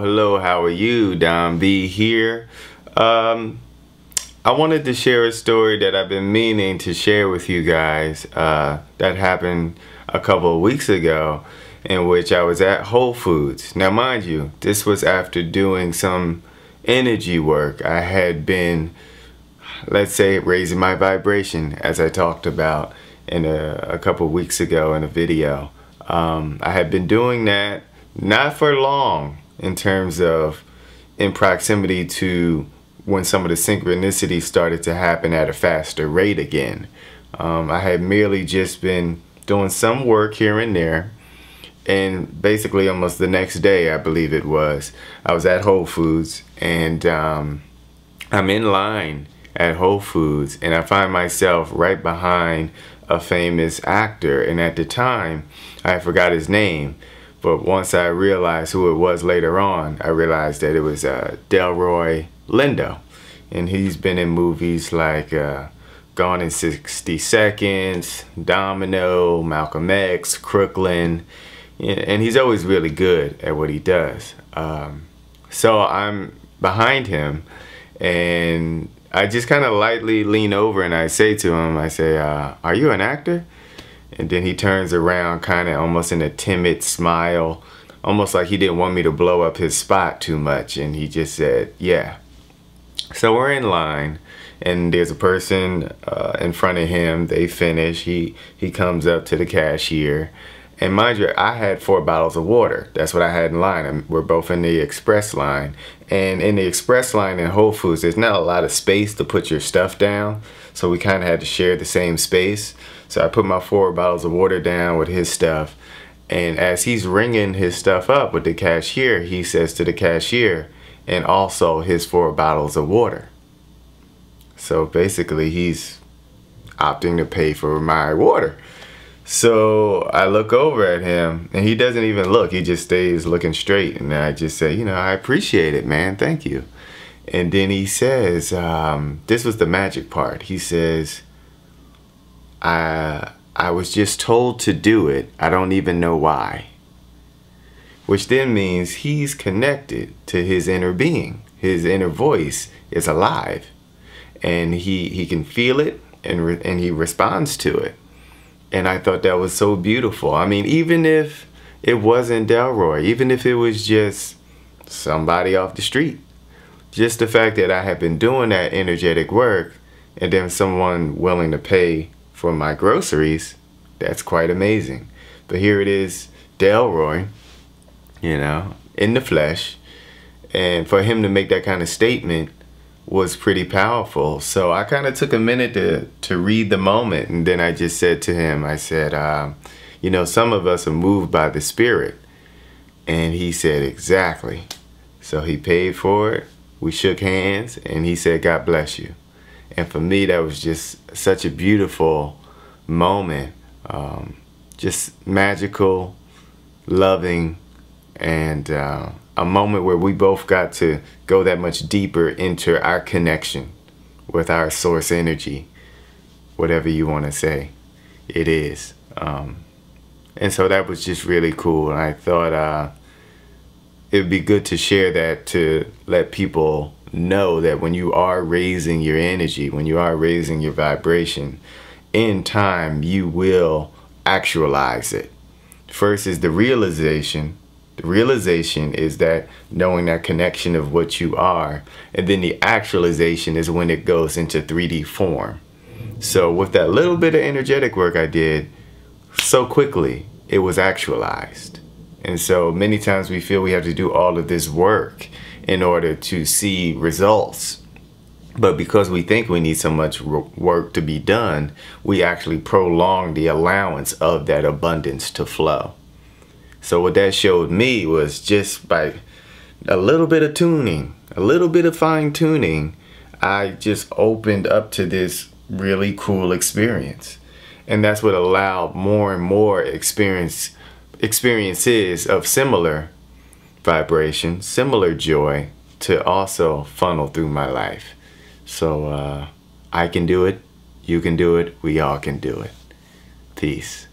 Hello, how are you? Don B here. I wanted to share a story that I've been meaning to share with you guys that happened a couple of weeks ago, in which I was at Whole Foods. Now mind you, this was after doing some energy work. I had been, let's say, raising my vibration, as I talked about in a couple of weeks ago in a video. I had been doing that not for long, in terms of in proximity to when some of the synchronicities started to happen at a faster rate again. I had merely just been doing some work here and there, and basically almost the next day, I believe it was, I was at Whole Foods, and I'm in line at Whole Foods, and I find myself right behind a famous actor, and at the time I forgot his name. But once I realized who it was later on, I realized that it was Delroy Lindo. And he's been in movies like Gone in 60 Seconds, Domino, Malcolm X, Crooklyn. And he's always really good at what he does. So I'm behind him, and I just kind of lightly lean over and I say to him, I say, are you an actor? And then he turns around kind of almost in a timid smile, almost like he didn't want me to blow up his spot too much. And he just said, yeah. So we're in line, and there's a person in front of him. They finish. He comes up to the cashier. And mind you, I had 4 bottles of water. That's what I had in line. And we're both in the express line. And in the express line in Whole Foods, there's not a lot of space to put your stuff down. So we kind of had to share the same space. So I put my 4 bottles of water down with his stuff. And as he's ringing his stuff up with the cashier, he says to the cashier, and also his 4 bottles of water. So basically he's opting to pay for my water. So I look over at him, and he doesn't even look. He just stays looking straight. And I just say, you know, I appreciate it, man. Thank you. And then he says, this was the magic part. He says, I was just told to do it. I don't even know why. Which then means he's connected to his inner being. His inner voice is alive. And he can feel it, and he responds to it. And I thought that was so beautiful. I mean, even if it wasn't Delroy, even if it was just somebody off the street, just the fact that I had been doing that energetic work, and then someone willing to pay for my groceries, that's quite amazing. But here it is, Delroy, you know, in the flesh. And for him to make that kind of statement was pretty powerful. So I kind of took a minute to read the moment, and then I just said to him, I said, you know, some of us are moved by the spirit. And he said, exactly. So he paid for it. We shook hands, and he said, God bless you. And for me, that was just such a beautiful moment. Just magical, loving, and a moment where we both got to go that much deeper into our connection with our source energy, whatever you want to say it is. And so that was just really cool. And I thought it would be good to share that, to let people know that when you are raising your energy, when you are raising your vibration, in time you will actualize it. First is the realization. The realization is that knowing that connection of what you are, and then the actualization is when it goes into 3D form. So with that little bit of energetic work I did, so quickly it was actualized. And so many times we feel we have to do all of this work in order to see results. But because we think we need so much work to be done, we actually prolong the allowance of that abundance to flow. So what that showed me was just by a little bit of tuning, a little bit of fine tuning, I just opened up to this really cool experience. And that's what allowed more and more experiences of similar vibration, similar joy, to also funnel through my life. So I can do it, you can do it, we all can do it. Peace.